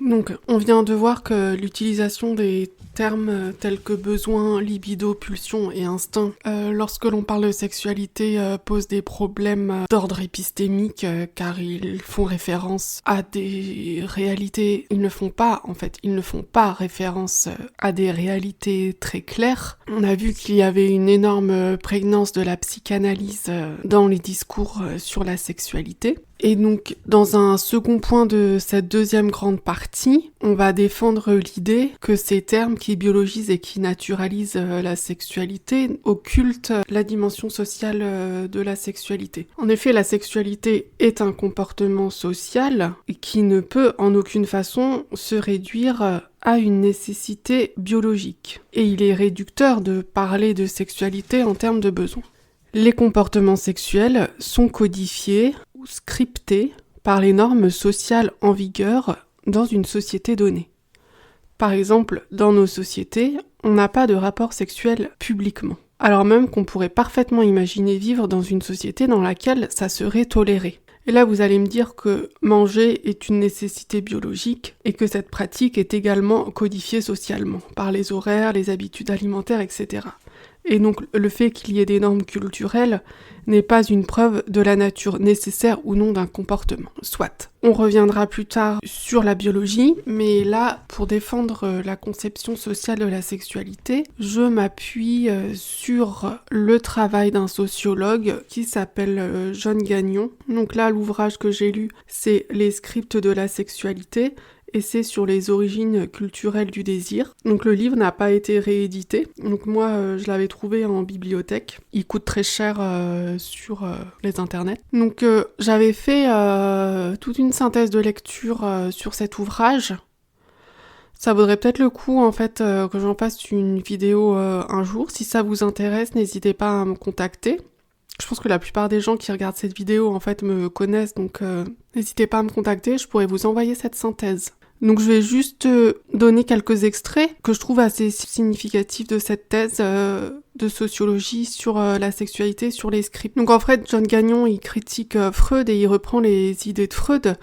Donc, on vient de voir que l'utilisation des termes tels que besoin, libido, pulsion et instinct, lorsque l'on parle de sexualité, pose des problèmes d'ordre épistémique, car ils font référence à des réalités, ils ne font pas référence à des réalités très claires. On a vu qu'il y avait une énorme prégnance de la psychanalyse dans les discours sur la sexualité. Et donc, dans un second point de cette deuxième grande partie, on va défendre l'idée que ces termes qui biologisent et qui naturalisent la sexualité occultent la dimension sociale de la sexualité. En effet, la sexualité est un comportement social qui ne peut en aucune façon se réduire à une nécessité biologique. Et il est réducteur de parler de sexualité en termes de besoins. Les comportements sexuels sont codifiés ou scriptés par les normes sociales en vigueur dans une société donnée. Par exemple, dans nos sociétés, on n'a pas de rapport sexuel publiquement, alors même qu'on pourrait parfaitement imaginer vivre dans une société dans laquelle ça serait toléré. Et là, vous allez me dire que manger est une nécessité biologique et que cette pratique est également codifiée socialement, par les horaires, les habitudes alimentaires, etc. Et donc, le fait qu'il y ait des normes culturelles n'est pas une preuve de la nature nécessaire ou non d'un comportement. Soit. On reviendra plus tard sur la biologie, mais là, pour défendre la conception sociale de la sexualité, je m'appuie sur le travail d'un sociologue qui s'appelle John Gagnon. Donc là, l'ouvrage que j'ai lu, c'est Les scripts de la sexualité, et c'est sur les origines culturelles du désir. Donc le livre n'a pas été réédité. Donc moi, je l'avais trouvé en bibliothèque. Il coûte très cher sur les internets. Donc j'avais fait toute une synthèse de lecture sur cet ouvrage. Ça vaudrait peut-être le coup, en fait, que j'en fasse une vidéo un jour. Si ça vous intéresse, n'hésitez pas à me contacter. Je pense que la plupart des gens qui regardent cette vidéo, en fait, me connaissent, donc n'hésitez pas à me contacter, je pourrais vous envoyer cette synthèse. Donc je vais juste donner quelques extraits que je trouve assez significatifs de cette thèse de sociologie sur la sexualité, sur les scripts. Donc en fait, John Gagnon, il critique Freud et il reprend les idées de Freud.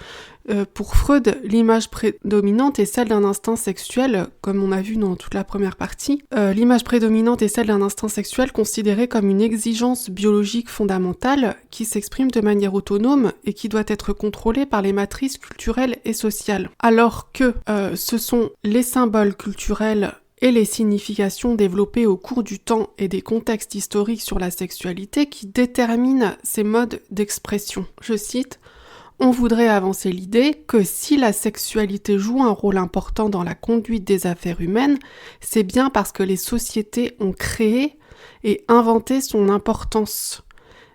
Pour Freud, l'image prédominante est celle d'un instinct sexuel, comme on a vu dans toute la première partie. L'image prédominante est celle d'un instinct sexuel considéré comme une exigence biologique fondamentale qui s'exprime de manière autonome et qui doit être contrôlée par les matrices culturelles et sociales. Alors que ce sont les symboles culturels et les significations développées au cours du temps et des contextes historiques sur la sexualité qui déterminent ces modes d'expression. Je cite: on voudrait avancer l'idée que si la sexualité joue un rôle important dans la conduite des affaires humaines, c'est bien parce que les sociétés ont créé et inventé son importance,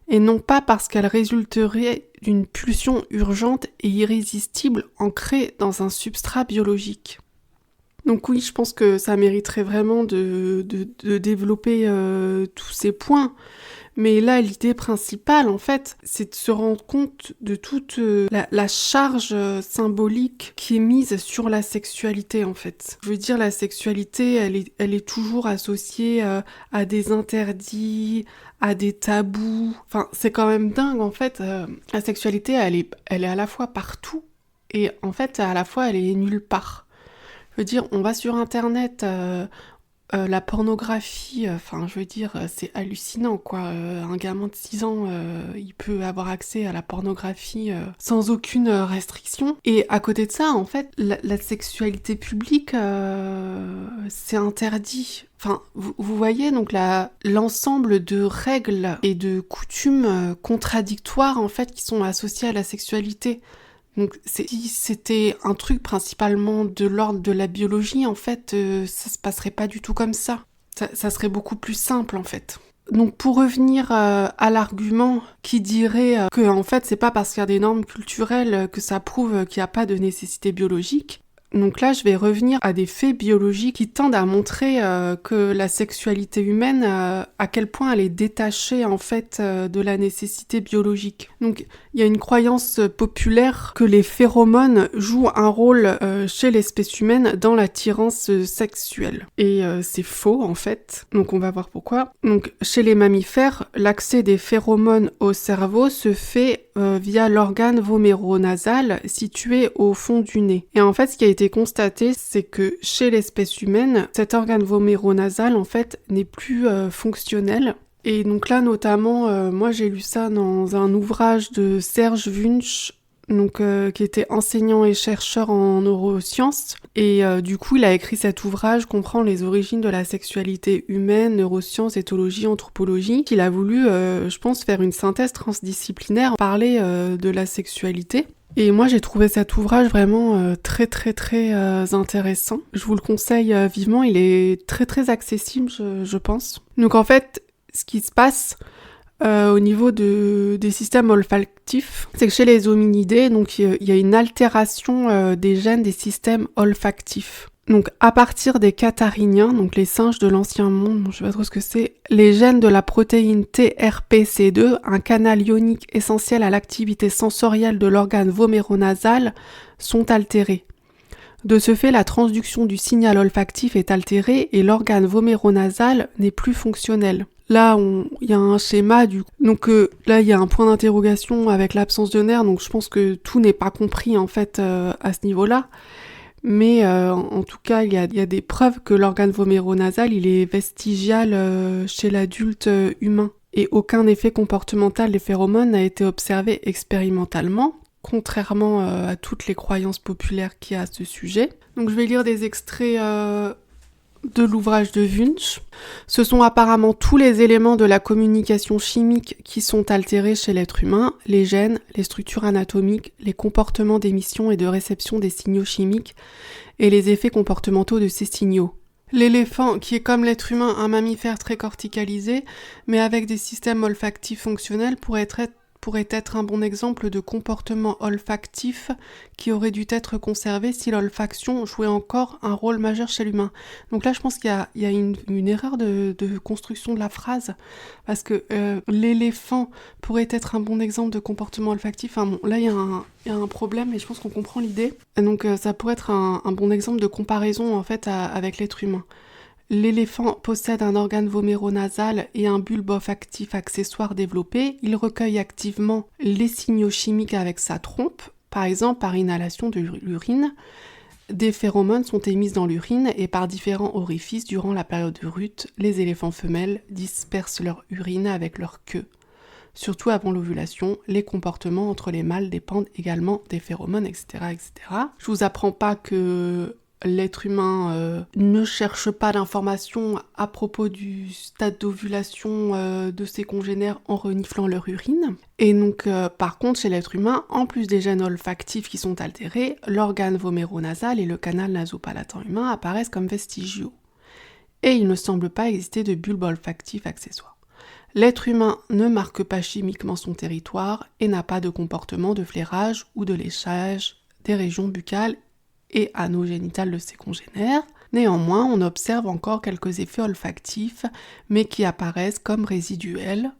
et non pas parce qu'elle résulterait d'une pulsion urgente et irrésistible ancrée dans un substrat biologique. Donc oui, je pense que ça mériterait vraiment de développer tous ces points. Mais là, l'idée principale, en fait, c'est de se rendre compte de toute la charge symbolique qui est mise sur la sexualité, en fait. Je veux dire, la sexualité, elle est toujours associée à des interdits, à des tabous. Enfin, c'est quand même dingue, en fait. La sexualité, elle est à la fois partout, et en fait, à la fois, elle est nulle part. Je veux dire, on va sur Internet... la pornographie, c'est hallucinant, quoi. Un gamin de 6 ans, il peut avoir accès à la pornographie sans aucune restriction. Et à côté de ça, en fait, la sexualité publique, c'est interdit. Enfin, vous voyez, donc l'ensemble de règles et de coutumes contradictoires, en fait, qui sont associées à la sexualité. Donc si c'était un truc principalement de l'ordre de la biologie, en fait, ça se passerait pas du tout comme ça. Ça serait beaucoup plus simple, en fait. Donc pour revenir à l'argument qui dirait que en fait c'est pas parce qu'il y a des normes culturelles que ça prouve qu'il n'y a pas de nécessité biologique. Donc là, je vais revenir à des faits biologiques qui tendent à montrer que la sexualité humaine, à quel point elle est détachée en fait de la nécessité biologique. Donc il y a une croyance populaire que les phéromones jouent un rôle chez l'espèce humaine dans l'attirance sexuelle. Et c'est faux en fait. Donc on va voir pourquoi. Donc chez les mammifères, l'accès des phéromones au cerveau se fait via l'organe voméronasal situé au fond du nez. Et en fait, ce qui a été constaté, c'est que chez l'espèce humaine, cet organe voméronasal, en fait, n'est plus fonctionnel. Et donc là, notamment, moi j'ai lu ça dans un ouvrage de Serge Wunsch, donc, qui était enseignant et chercheur en neurosciences. Et du coup, il a écrit cet ouvrage, Comprend les origines de la sexualité humaine, neurosciences, éthologie, anthropologie. Il a voulu, je pense, faire une synthèse transdisciplinaire, parler de la sexualité. Et moi, j'ai trouvé cet ouvrage vraiment très intéressant. Je vous le conseille vivement, il est très accessible, je pense. Donc en fait, ce qui se passe au niveau des systèmes olfactifs, c'est que chez les hominidés, donc il y a une altération des gènes des systèmes olfactifs. Donc à partir des cathariniens, donc les singes de l'ancien monde, je sais pas trop ce que c'est, les gènes de la protéine TRPC2, un canal ionique essentiel à l'activité sensorielle de l'organe voméronasal, sont altérés. De ce fait, la transduction du signal olfactif est altérée et l'organe voméronasal n'est plus fonctionnel. Là, il y a un schéma du coup. Donc là, il y a un point d'interrogation avec l'absence de nerfs, donc je pense que tout n'est pas compris en fait à ce niveau-là. Mais en tout cas, il y a des preuves que l'organe voméronasal, il est vestigial chez l'adulte humain. Et aucun effet comportemental des phéromones n'a été observé expérimentalement, contrairement à toutes les croyances populaires qu'il y a à ce sujet. Donc je vais lire des extraits de l'ouvrage de Wunsch. Ce sont apparemment tous les éléments de la communication chimique qui sont altérés chez l'être humain, les gènes, les structures anatomiques, les comportements d'émission et de réception des signaux chimiques et les effets comportementaux de ces signaux. L'éléphant, qui est comme l'être humain un mammifère très corticalisé, mais avec des systèmes olfactifs fonctionnels, pourrait être un bon exemple de comportement olfactif qui aurait dû être conservé si l'olfaction jouait encore un rôle majeur chez l'humain. Donc là, je pense qu'il y a une erreur de construction de la phrase, parce que l'éléphant pourrait être un bon exemple de comportement olfactif. Enfin, bon, là, il y a un problème, mais je pense qu'on comprend l'idée. Et donc ça pourrait être un bon exemple de comparaison en fait avec l'être humain. L'éléphant possède un organe voméronasal et un bulbe olfactif accessoire développé. Il recueille activement les signaux chimiques avec sa trompe, par exemple par inhalation de l'urine. Des phéromones sont émises dans l'urine et par différents orifices durant la période de rut, les éléphants femelles dispersent leur urine avec leur queue. Surtout avant l'ovulation, les comportements entre les mâles dépendent également des phéromones, etc. etc. Je vous apprends pas que l'être humain ne cherche pas d'informations à propos du stade d'ovulation de ses congénères en reniflant leur urine. Et donc, par contre, chez l'être humain, en plus des gènes olfactifs qui sont altérés, l'organe voméronasal et le canal nasopalatin humain apparaissent comme vestigiaux. Et il ne semble pas exister de bulbe olfactif accessoire. L'être humain ne marque pas chimiquement son territoire et n'a pas de comportement de flairage ou de léchage des régions buccales et anogénitales de ses congénères. Néanmoins, on observe encore quelques effets olfactifs, mais qui apparaissent comme résiduels.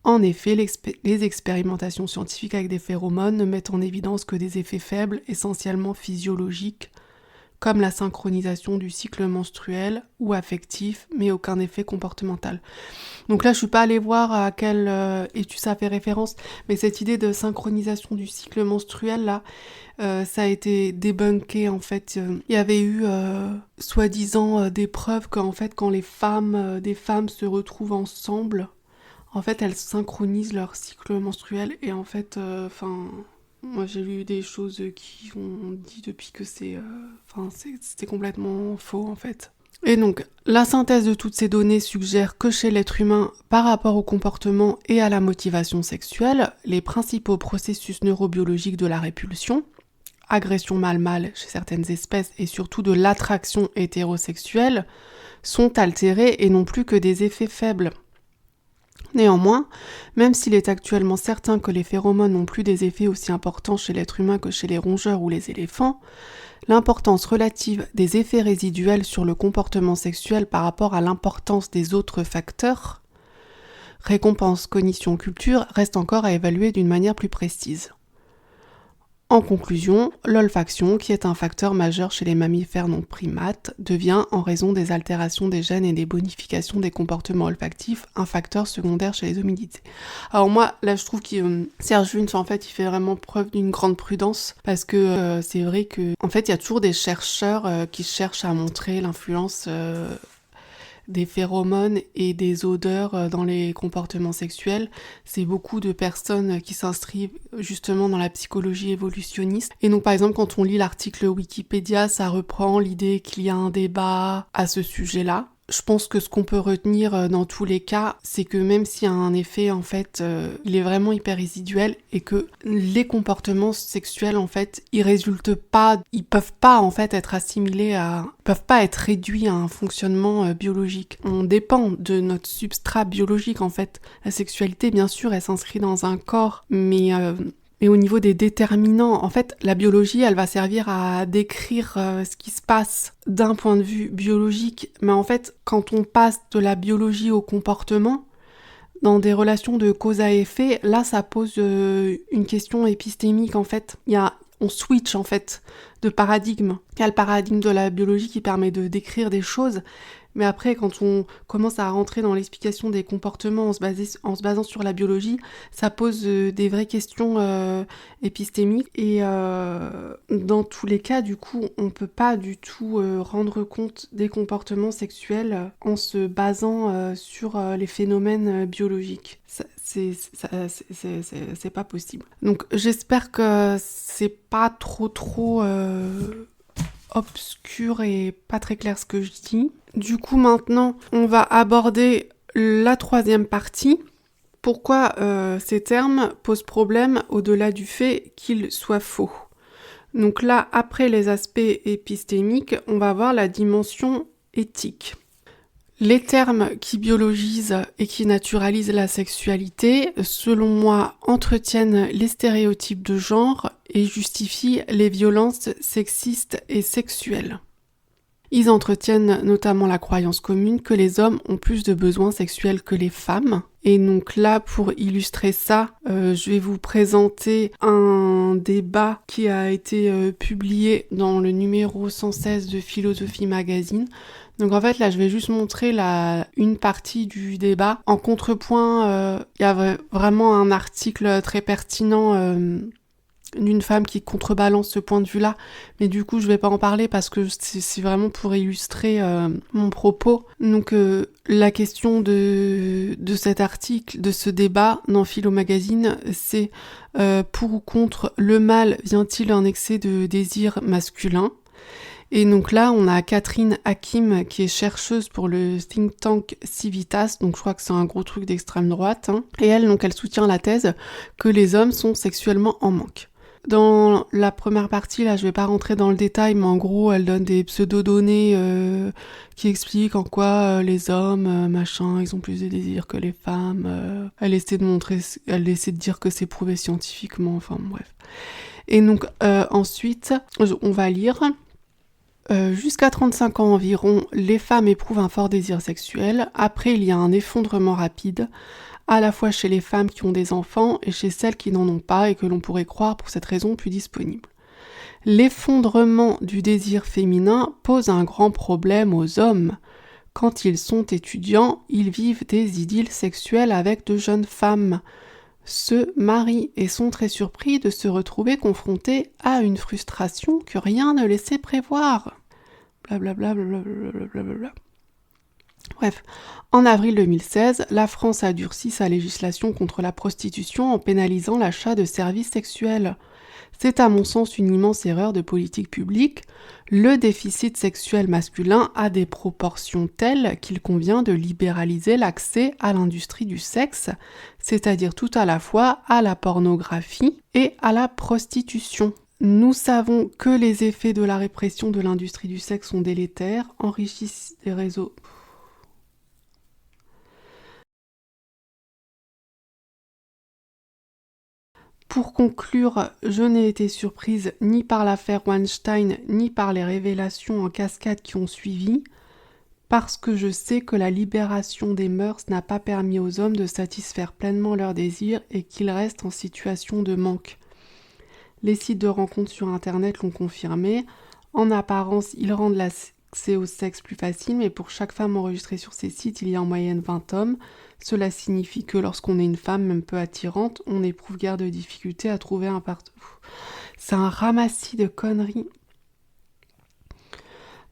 En effet, les expérimentations scientifiques avec des phéromones ne mettent en évidence que des effets faibles, essentiellement physiologiques, comme la synchronisation du cycle menstruel ou affectif, mais aucun effet comportemental. Donc là, je suis pas allée voir à quelle étude ça fait référence, mais cette idée de synchronisation du cycle menstruel, là, ça a été débunké, en fait. Il y avait eu, soi-disant, des preuves qu'en fait, quand des femmes se retrouvent ensemble, en fait, elles synchronisent leur cycle menstruel, et en fait, moi j'ai lu des choses qui ont dit depuis que c'était complètement faux en fait. Et donc, la synthèse de toutes ces données suggère que chez l'être humain, par rapport au comportement et à la motivation sexuelle, les principaux processus neurobiologiques de la répulsion, agression mâle-mâle chez certaines espèces et surtout de l'attraction hétérosexuelle, sont altérés et non plus que des effets faibles. Néanmoins, même s'il est actuellement certain que les phéromones n'ont plus des effets aussi importants chez l'être humain que chez les rongeurs ou les éléphants, l'importance relative des effets résiduels sur le comportement sexuel par rapport à l'importance des autres facteurs, récompense, cognition, culture, reste encore à évaluer d'une manière plus précise. En conclusion, l'olfaction, qui est un facteur majeur chez les mammifères non primates, devient, en raison des altérations des gènes et des bonifications des comportements olfactifs, un facteur secondaire chez les hominidés. Alors moi, là, je trouve que Serge Wundt, en fait, il fait vraiment preuve d'une grande prudence, parce que c'est vrai que, en fait, il y a toujours des chercheurs qui cherchent à montrer l'influence des phéromones et des odeurs dans les comportements sexuels. C'est beaucoup de personnes qui s'inscrivent justement dans la psychologie évolutionniste. Et donc par exemple quand on lit l'article Wikipédia, ça reprend l'idée qu'il y a un débat à ce sujet-là. Je pense que ce qu'on peut retenir dans tous les cas, c'est que même s'il y a un effet, en fait, il est vraiment hyper résiduel et que les comportements sexuels, en fait, ils peuvent pas, en fait, être assimilés ils peuvent pas être réduits à un fonctionnement biologique. On dépend de notre substrat biologique, en fait. La sexualité, bien sûr, elle s'inscrit dans un corps, mais au niveau des déterminants, en fait, la biologie, elle va servir à décrire ce qui se passe d'un point de vue biologique. Mais en fait, quand on passe de la biologie au comportement, dans des relations de cause à effet, là, ça pose une question épistémique, en fait. On switch, en fait, de paradigme. Il y a le paradigme de la biologie qui permet de décrire des choses, mais après, quand on commence à rentrer dans l'explication des comportements en se basant sur la biologie, ça pose des vraies questions épistémiques. Et dans tous les cas, du coup, on peut pas du tout rendre compte des comportements sexuels en se basant sur les phénomènes biologiques. C'est pas possible. Donc j'espère que c'est pas trop obscur et pas très clair ce que je dis. Du coup, maintenant, on va aborder la troisième partie. Pourquoi ces termes posent problème au-delà du fait qu'ils soient faux. Donc là, après les aspects épistémiques, on va voir la dimension éthique. Les termes qui biologisent et qui naturalisent la sexualité, selon moi, entretiennent les stéréotypes de genre et justifient les violences sexistes et sexuelles. Ils entretiennent notamment la croyance commune que les hommes ont plus de besoins sexuels que les femmes. Et donc là, pour illustrer ça, je vais vous présenter un débat qui a été publié dans le numéro 116 de Philosophie Magazine. Donc en fait, là, je vais juste montrer une partie du débat. En contrepoint, il y a vraiment un article très pertinent d'une femme qui contrebalance ce point de vue-là, mais du coup je vais pas en parler parce que c'est vraiment pour illustrer mon propos. Donc la question de cet article, de ce débat dans Philo Magazine, c'est pour ou contre le mâle vient-il un excès de désir masculin ? Et donc là, on a Catherine Hakim qui est chercheuse pour le think tank Civitas, donc je crois que c'est un gros truc d'extrême droite, hein. Et elle soutient la thèse que les hommes sont sexuellement en manque. Dans la première partie, là, je vais pas rentrer dans le détail, mais en gros, elle donne des pseudo-données qui expliquent en quoi les hommes, ils ont plus de désir que les femmes. Elle essaie de dire que c'est prouvé scientifiquement, enfin bref. Et donc ensuite, on va lire. Jusqu'à 35 ans environ, les femmes éprouvent un fort désir sexuel. Après, il y a un effondrement rapide, à la fois chez les femmes qui ont des enfants et chez celles qui n'en ont pas et que l'on pourrait croire pour cette raison plus disponibles. L'effondrement du désir féminin pose un grand problème aux hommes. Quand ils sont étudiants, ils vivent des idylles sexuelles avec de jeunes femmes, se marient et sont très surpris de se retrouver confrontés à une frustration que rien ne laissait prévoir. Blablabla, blablabla, blablabla. Bref, en avril 2016, la France a durci sa législation contre la prostitution en pénalisant l'achat de services sexuels. C'est à mon sens une immense erreur de politique publique. Le déficit sexuel masculin a des proportions telles qu'il convient de libéraliser l'accès à l'industrie du sexe, c'est-à-dire tout à la fois à la pornographie et à la prostitution. Nous savons que les effets de la répression de l'industrie du sexe sont délétères, enrichissent des réseaux... Pour conclure, je n'ai été surprise ni par l'affaire Weinstein, ni par les révélations en cascade qui ont suivi, parce que je sais que la libération des mœurs n'a pas permis aux hommes de satisfaire pleinement leurs désirs et qu'ils restent en situation de manque. Les sites de rencontres sur Internet l'ont confirmé. En apparence, ils rendent l'accès au sexe plus facile, mais pour chaque femme enregistrée sur ces sites, il y a en moyenne 20 hommes. Cela signifie que lorsqu'on est une femme, même peu attirante, on n'éprouve guère de difficulté à trouver un partenaire. C'est un ramassis de conneries.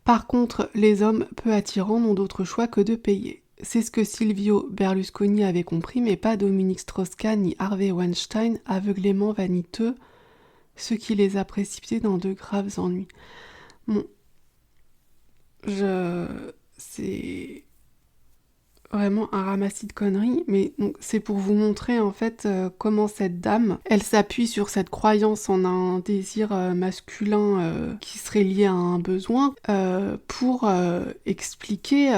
Par contre, les hommes peu attirants n'ont d'autre choix que de payer. C'est ce que Silvio Berlusconi avait compris, mais pas Dominique Strauss-Kahn ni Harvey Weinstein, aveuglément vaniteux, ce qui les a précipités dans de graves ennuis. Bon, c'est vraiment un ramassis de conneries, mais donc, c'est pour vous montrer en fait comment cette dame, elle s'appuie sur cette croyance en un désir masculin qui serait lié à un besoin pour expliquer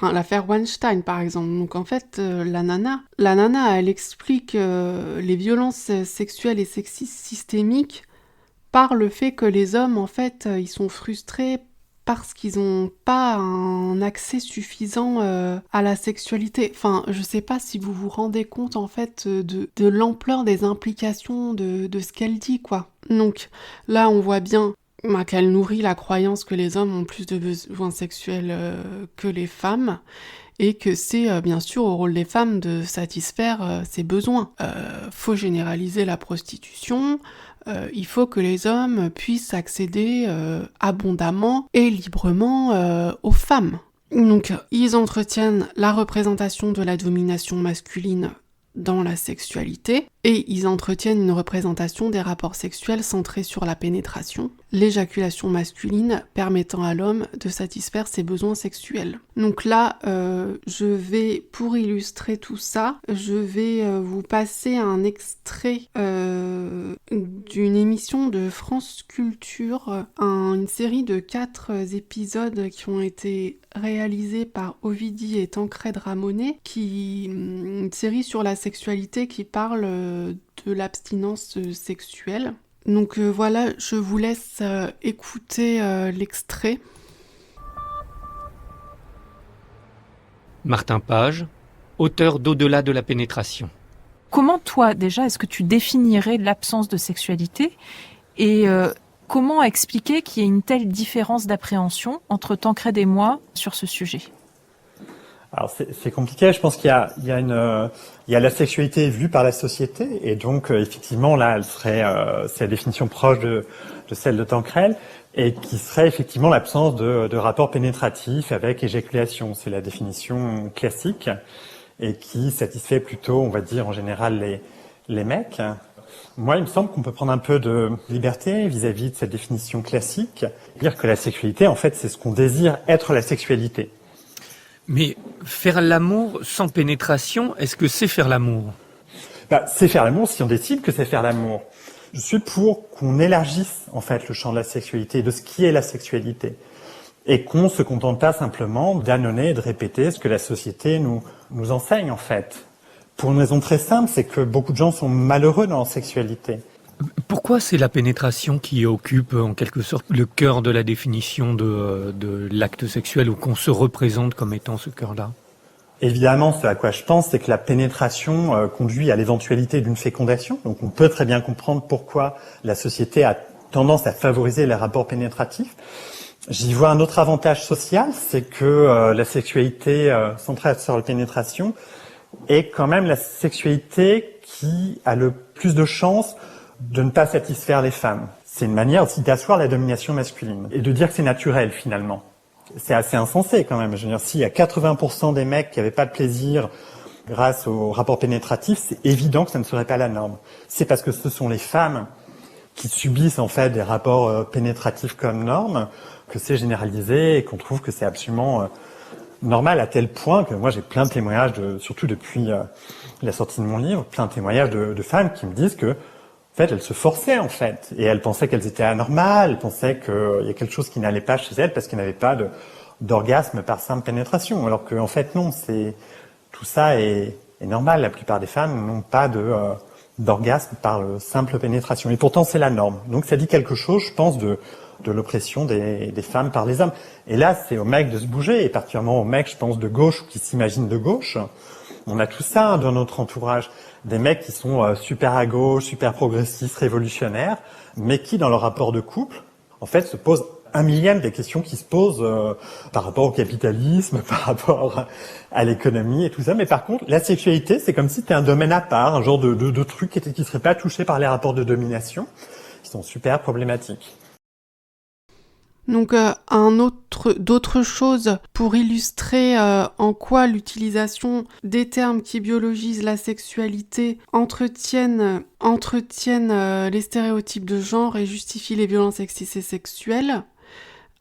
l'affaire Weinstein par exemple. Donc en fait la nana elle explique les violences sexuelles et sexistes systémiques par le fait que les hommes en fait ils sont frustrés parce qu'ils n'ont pas un accès suffisant à la sexualité. Enfin, je sais pas si vous vous rendez compte en fait de l'ampleur des implications de ce qu'elle dit, quoi. Donc là, on voit bien qu'elle nourrit la croyance que les hommes ont plus de besoins sexuels que les femmes, et que c'est bien sûr au rôle des femmes de satisfaire ces besoins. Faut généraliser la prostitution, il faut que les hommes puissent accéder abondamment et librement aux femmes. Donc, ils entretiennent la représentation de la domination masculine dans la sexualité, et ils entretiennent une représentation des rapports sexuels centrés sur la pénétration, l'éjaculation masculine permettant à l'homme de satisfaire ses besoins sexuels. Donc là, je vais, pour illustrer tout ça, je vais vous passer un extrait d'une émission de France Culture, une série de 4 épisodes qui ont été réalisés par Ovidie et Tancred Ramonet, une série sur la sexualité qui parle de l'abstinence sexuelle. Donc voilà, je vous laisse écouter l'extrait. Martin Page, auteur d'Au-delà de la pénétration. Comment toi, déjà, est-ce que tu définirais l'absence de sexualité et comment expliquer qu'il y ait une telle différence d'appréhension entre Tancred et moi sur ce sujet ? Alors c'est compliqué, je pense qu'il y a la sexualité vue par la société, et donc effectivement là elle serait c'est la définition proche de celle de Tancred, et qui serait effectivement l'absence de rapport pénétratif avec éjaculation. C'est la définition classique et qui satisfait plutôt, on va dire en général, les mecs. Moi, il me semble qu'on peut prendre un peu de liberté vis-à-vis de cette définition classique, dire que la sexualité, en fait, c'est ce qu'on désire être la sexualité. Mais faire l'amour sans pénétration, est-ce que c'est faire l'amour ? C'est faire l'amour si on décide que c'est faire l'amour. Je suis pour qu'on élargisse en fait le champ de la sexualité, de ce qui est la sexualité, et qu'on se contente pas simplement d'annoncer et de répéter ce que la société nous enseigne en fait. Pour une raison très simple, c'est que beaucoup de gens sont malheureux dans leur sexualité. Pourquoi c'est la pénétration qui occupe en quelque sorte le cœur de la définition de l'acte sexuel, ou qu'on se représente comme étant ce cœur-là ? Évidemment, ce à quoi je pense, c'est que la pénétration conduit à l'éventualité d'une fécondation. Donc on peut très bien comprendre pourquoi la société a tendance à favoriser les rapports pénétratifs. J'y vois un autre avantage social, c'est que la sexualité centrée sur la pénétration est quand même la sexualité qui a le plus de chances de ne pas satisfaire les femmes. C'est une manière aussi d'asseoir la domination masculine et de dire que c'est naturel finalement. C'est assez insensé quand même. Je veux dire, s'il y a 80% des mecs qui n'avaient pas de plaisir grâce au rapport pénétratif, c'est évident que ça ne serait pas la norme. C'est parce que ce sont les femmes qui subissent en fait des rapports pénétratifs comme norme que c'est généralisé et qu'on trouve que c'est absolument normal, à tel point que moi j'ai plein de témoignages, surtout depuis la sortie de mon livre, plein de témoignages de femmes qui me disent que en fait, elles se forçaient, en fait, et elles pensaient qu'elles étaient anormales, elles pensaient qu'il y a quelque chose qui n'allait pas chez elles parce qu'elles n'avaient pas d'orgasme par simple pénétration. Alors que, en fait, non, tout ça est normal. La plupart des femmes n'ont pas d'orgasme par simple pénétration. Et pourtant, c'est la norme. Donc, ça dit quelque chose, je pense, de l'oppression des femmes par les hommes. Et là, c'est aux mecs de se bouger, et particulièrement aux mecs, je pense, de gauche, ou qui s'imaginent de gauche, On a tout ça dans notre entourage. Des mecs qui sont super à gauche, super progressistes, révolutionnaires, mais qui, dans leur rapport de couple, en fait, se posent 1/1000 des questions qui se posent par rapport au capitalisme, par rapport à l'économie et tout ça. Mais par contre, la sexualité, c'est comme si c'était un domaine à part, un genre de truc qui serait pas touché par les rapports de domination, qui sont super problématiques. Donc d'autres choses pour illustrer en quoi l'utilisation des termes qui biologisent la sexualité entretiennent les stéréotypes de genre et justifient les violences sexistes et sexuelles,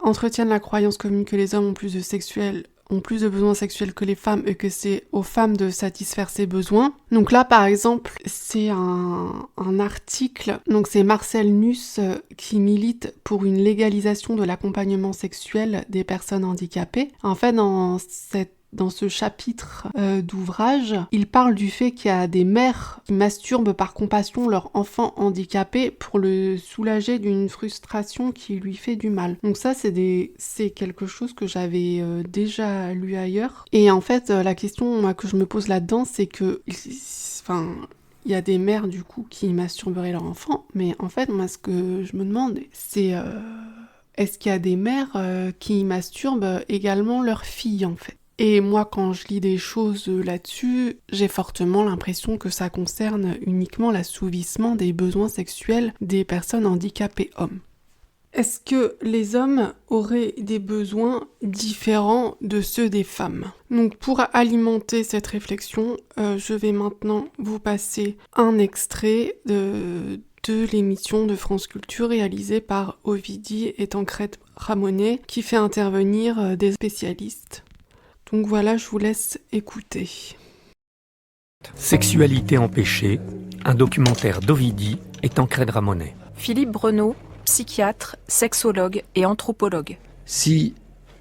entretiennent la croyance commune que les hommes ont plus de besoins sexuels que les femmes et que c'est aux femmes de satisfaire ces besoins. Donc là, par exemple, c'est un article, donc c'est Marcel Nuss qui milite pour une légalisation de l'accompagnement sexuel des personnes handicapées. En fait, dans ce chapitre d'ouvrage, il parle du fait qu'il y a des mères qui masturbent par compassion leur enfant handicapé pour le soulager d'une frustration qui lui fait du mal. Donc ça, c'est quelque chose que j'avais déjà lu ailleurs. Et en fait, la question que je me pose là-dedans, c'est que... il y a des mères, du coup, qui masturberaient leur enfant, mais en fait, moi, ce que je me demande, c'est... est-ce qu'il y a des mères qui masturbent également leur fille, en fait ? Et moi, quand je lis des choses là-dessus, j'ai fortement l'impression que ça concerne uniquement l'assouvissement des besoins sexuels des personnes handicapées hommes. Est-ce que les hommes auraient des besoins différents de ceux des femmes ? Donc pour alimenter cette réflexion, je vais maintenant vous passer un extrait de l'émission de France Culture réalisée par Ovidie et Tancred Ramonet qui fait intervenir des spécialistes. Donc voilà, je vous laisse écouter. Sexualité empêchée, un documentaire d'Ovidie et Tancred Ramonet. Philippe Breneau, psychiatre, sexologue et anthropologue. Si,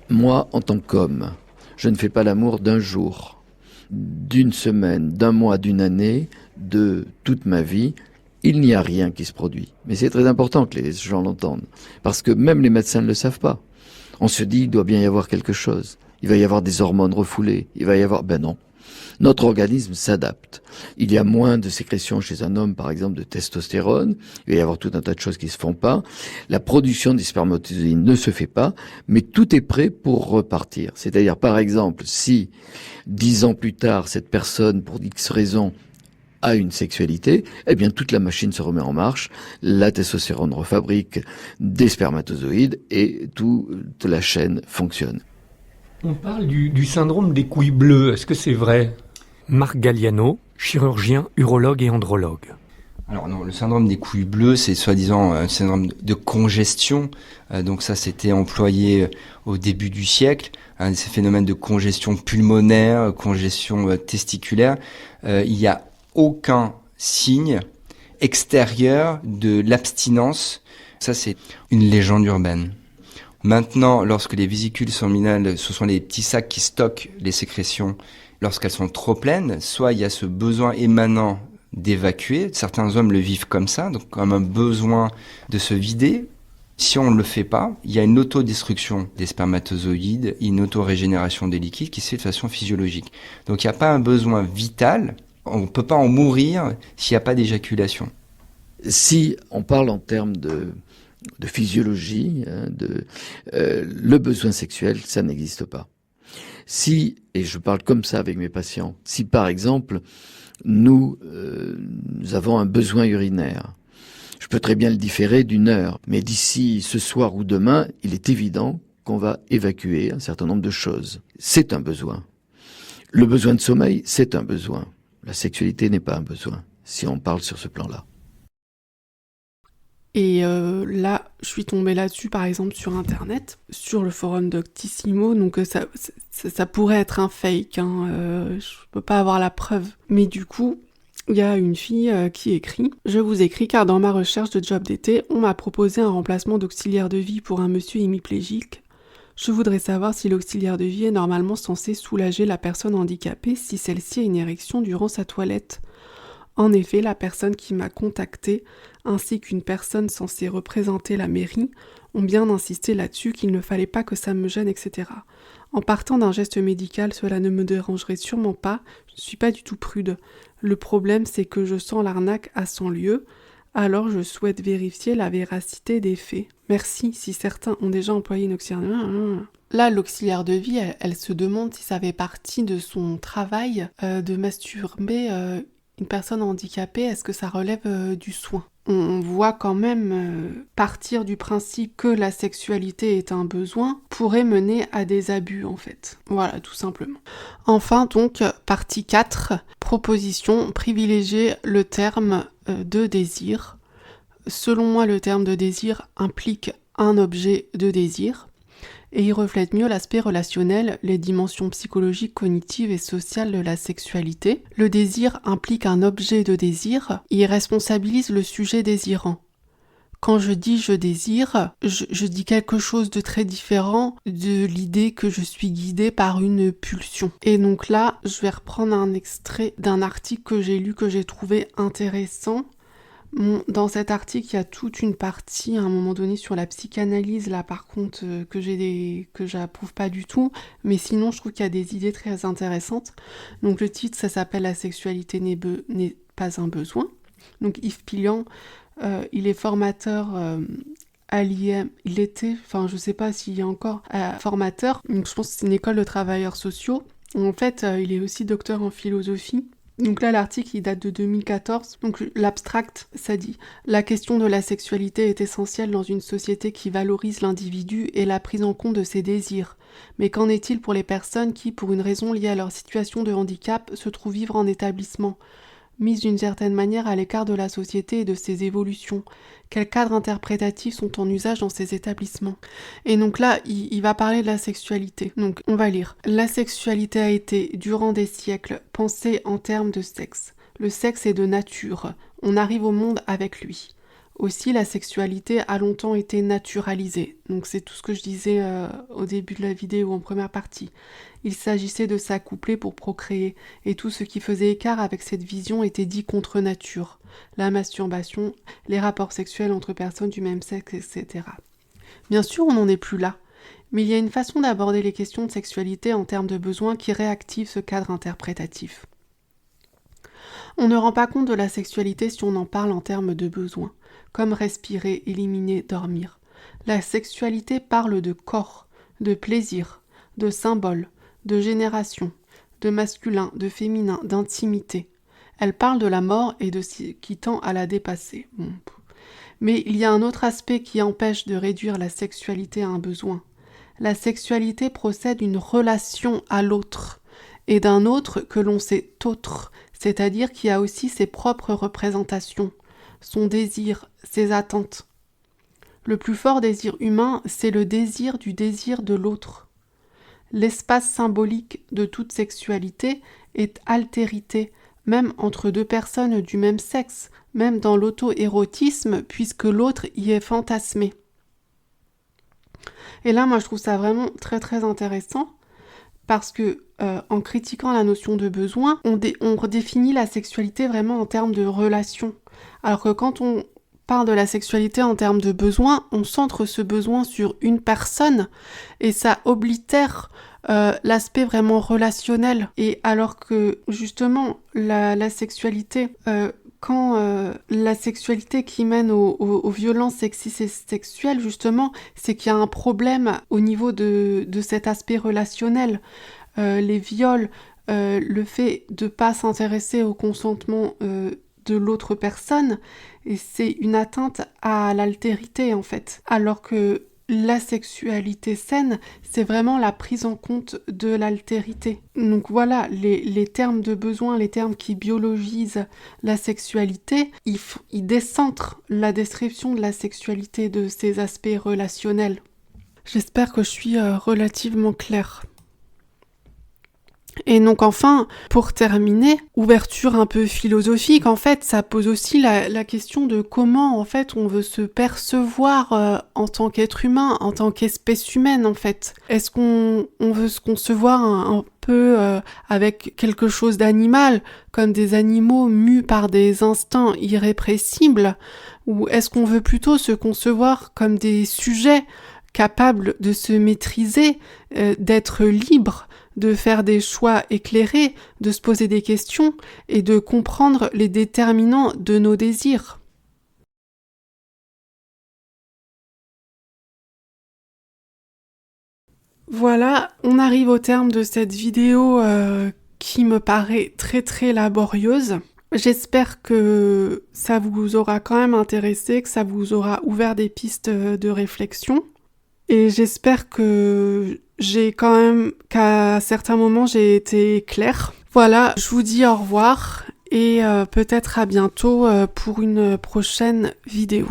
moi, en tant qu'homme, je ne fais pas l'amour d'un jour, d'une semaine, d'un mois, d'une année, de toute ma vie, il n'y a rien qui se produit. Mais c'est très important que les gens l'entendent, parce que même les médecins ne le savent pas. On se dit, il doit bien y avoir quelque chose. Il va y avoir des hormones refoulées. Il va y avoir... Ben non. Notre organisme s'adapte. Il y a moins de sécrétion chez un homme, par exemple, de testostérone. Il va y avoir tout un tas de choses qui se font pas. La production des spermatozoïdes ne se fait pas, mais tout est prêt pour repartir. C'est-à-dire, par exemple, si 10 ans plus tard, cette personne, pour X raisons, a une sexualité, eh bien toute la machine se remet en marche, la testostérone refabrique des spermatozoïdes et toute la chaîne fonctionne. On parle du syndrome des couilles bleues, est-ce que c'est vrai ? Marc Galliano, chirurgien, urologue et andrologue. Alors non, le syndrome des couilles bleues, c'est soi-disant un syndrome de congestion. Donc ça, c'était employé au début du siècle. Ces phénomènes de congestion pulmonaire, congestion testiculaire. Il n'y a aucun signe extérieur de l'abstinence. Ça, c'est une légende urbaine. Maintenant, lorsque les vésicules seminales, ce sont les petits sacs qui stockent les sécrétions, lorsqu'elles sont trop pleines, soit il y a ce besoin émanant d'évacuer, certains hommes le vivent comme ça, donc comme un besoin de se vider. Si on ne le fait pas, il y a une autodestruction des spermatozoïdes, une autorégénération des liquides qui se fait de façon physiologique. Donc il n'y a pas un besoin vital, on ne peut pas en mourir s'il n'y a pas d'éjaculation. Si on parle en termes de physiologie, le besoin sexuel, ça n'existe pas. Si, et je parle comme ça avec mes patients, si par exemple, nous avons un besoin urinaire, je peux très bien le différer d'1 heure, mais d'ici ce soir ou demain, il est évident qu'on va évacuer un certain nombre de choses. C'est un besoin. Le besoin de sommeil, c'est un besoin. La sexualité n'est pas un besoin, si on parle sur ce plan-là. Et là, je suis tombée là-dessus, par exemple, sur Internet, sur le forum Doctissimo, donc ça pourrait être un fake, je peux pas avoir la preuve. Mais du coup, il y a une fille qui écrit « Je vous écris car dans ma recherche de job d'été, on m'a proposé un remplacement d'auxiliaire de vie pour un monsieur hémiplégique. Je voudrais savoir si l'auxiliaire de vie est normalement censé soulager la personne handicapée si celle-ci a une érection durant sa toilette. En effet, la personne qui m'a contactée, ainsi qu'une personne censée représenter la mairie, ont bien insisté là-dessus qu'il ne fallait pas que ça me gêne, etc. En partant d'un geste médical, cela ne me dérangerait sûrement pas, je ne suis pas du tout prude. Le problème, c'est que je sens l'arnaque à 100 lieues, alors je souhaite vérifier la véracité des faits. Merci, si certains ont déjà employé une auxiliaire de vie. Là, l'auxiliaire de vie, elle se demande si ça fait partie de son travail de masturber une personne handicapée, est-ce que ça relève du soin ? On voit quand même partir du principe que la sexualité est un besoin pourrait mener à des abus en fait. Voilà, tout simplement. Enfin donc, partie 4, proposition, privilégier le terme de désir. Selon moi, le terme de désir implique un objet de désir et il reflète mieux l'aspect relationnel, les dimensions psychologiques, cognitives et sociales de la sexualité. Le désir implique un objet de désir, il responsabilise le sujet désirant. Quand je dis je désire, je dis quelque chose de très différent de l'idée que je suis guidée par une pulsion. Et donc là, je vais reprendre un extrait d'un article que j'ai lu, que j'ai trouvé intéressant. Dans cet article, il y a toute une partie à un moment donné sur la psychanalyse, là par contre, que j'approuve pas du tout, mais sinon je trouve qu'il y a des idées très intéressantes. Donc le titre, ça s'appelle « La sexualité n'est pas un besoin ». Donc Yves Pillian, il est formateur à l'IM, il était, enfin je sais pas s'il y a encore, formateur, donc je pense que c'est une école de travailleurs sociaux. En fait, il est aussi docteur en philosophie. Donc là, l'article, il date de 2014. Donc l'abstract, ça dit « La question de la sexualité est essentielle dans une société qui valorise l'individu et la prise en compte de ses désirs. Mais qu'en est-il pour les personnes qui, pour une raison liée à leur situation de handicap, se trouvent vivre en établissement ? Mises d'une certaine manière à l'écart de la société et de ses évolutions. Quels cadres interprétatifs sont en usage dans ces établissements ?» Et donc là, il va parler de la sexualité. Donc on va lire. « La sexualité a été, durant des siècles, pensée en termes de sexe. Le sexe est de nature. On arrive au monde avec lui. Aussi, la sexualité a longtemps été naturalisée. » Donc c'est tout ce que je disais au début de la vidéo, en première partie. Il s'agissait de s'accoupler pour procréer, et tout ce qui faisait écart avec cette vision était dit contre nature. La masturbation, les rapports sexuels entre personnes du même sexe, etc. Bien sûr, on n'en est plus là. Mais il y a une façon d'aborder les questions de sexualité en termes de besoins qui réactive ce cadre interprétatif. On ne rend pas compte de la sexualité si on en parle en termes de besoins, comme respirer, éliminer, dormir. La sexualité parle de corps, de plaisir, de symboles, de génération, de masculin, de féminin, d'intimité. Elle parle de la mort et de ce qui tend à la dépasser. Mais il y a un autre aspect qui empêche de réduire la sexualité à un besoin. La sexualité procède d'une relation à l'autre, et d'un autre que l'on sait autre, c'est-à-dire qui a aussi ses propres représentations, son désir, ses attentes. Le plus fort désir humain, c'est le désir de l'autre. L'espace symbolique de toute sexualité est altérité, même entre deux personnes du même sexe, même dans l'auto-érotisme, puisque l'autre y est fantasmé. Et là, moi, je trouve ça vraiment très très intéressant, parce que en critiquant la notion de besoin, on redéfinit la sexualité vraiment en termes de relation. Alors que quand on parle de la sexualité en termes de besoin, on centre ce besoin sur une personne et ça oblitère l'aspect vraiment relationnel. Et alors que justement la sexualité, quand la sexualité qui mène aux violences sexistes et sexuelles, justement, c'est qu'il y a un problème au niveau de cet aspect relationnel. Les viols, le fait de ne pas s'intéresser au consentement de l'autre personne, et c'est une atteinte à l'altérité en fait. Alors que la sexualité saine, c'est vraiment la prise en compte de l'altérité. Donc voilà, les termes de besoin, les termes qui biologisent la sexualité, ils décentrent la description de la sexualité de ces aspects relationnels. J'espère que je suis relativement claire. Et donc enfin, pour terminer, ouverture un peu philosophique, en fait, ça pose aussi la question de comment, en fait, on veut se percevoir en tant qu'être humain, en tant qu'espèce humaine, en fait. Est-ce qu'on veut se concevoir peu avec quelque chose d'animal, comme des animaux mus par des instincts irrépressibles, ou est-ce qu'on veut plutôt se concevoir comme des sujets capables de se maîtriser, d'être libres, de faire des choix éclairés, de se poser des questions et de comprendre les déterminants de nos désirs? Voilà, on arrive au terme de cette vidéo qui me paraît très très laborieuse. J'espère que ça vous aura quand même intéressé, que ça vous aura ouvert des pistes de réflexion. Et j'espère qu'à certains moments j'ai été claire. Voilà, je vous dis au revoir et peut-être à bientôt pour une prochaine vidéo.